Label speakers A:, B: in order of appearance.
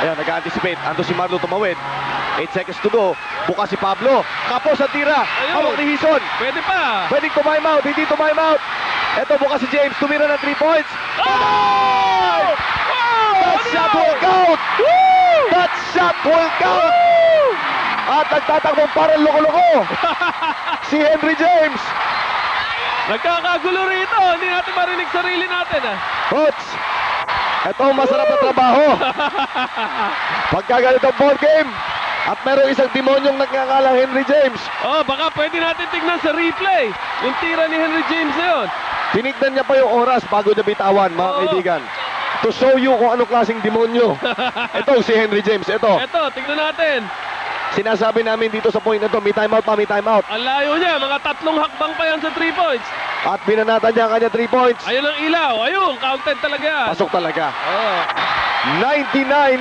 A: Ayan, nag-anticipate. Ando si Marlo tumawid. 8 seconds to go. Bukas si Pablo. Kapos ang tira.
B: Ayun.
A: Hawak ni Hison.
B: Pwede pa.
A: Pwedeng tumime out. Hindi tumime out. Ito bukas si James. Tumira ng 3 points.
B: Oh!
A: That shot will count! That shot will count! At nagtatakbong parang loko-loko. Si Henry James.
B: Nagkakagulo rito. Hindi natin marinig sarili natin ah.
A: Coach, ito ang masarap na trabaho. Pagka ganitong ball game, at merong isang demonyong nagngangalang Henry James.
B: Oh, baka pwede natin tignan sa replay. Yung tira ni Henry James na yun.
A: Tinignan niya pa yung oras bago niya bitawan, mga
B: Oo.
A: kaibigan. To show you kung anong klaseng demonyo. Ito si Henry James, ito.
B: Eto, tignan natin.
A: Sinasabi namin dito sa point na to, may timeout pa, may timeout.
B: Ang layo niya. Mga 3 hakbang pa yan sa 3 points.
A: At binanatan niya ang kanya 3 points.
B: Ayun ang ilaw. Ayun, counted talaga.
A: Pasok talaga.
B: Oh.
A: 99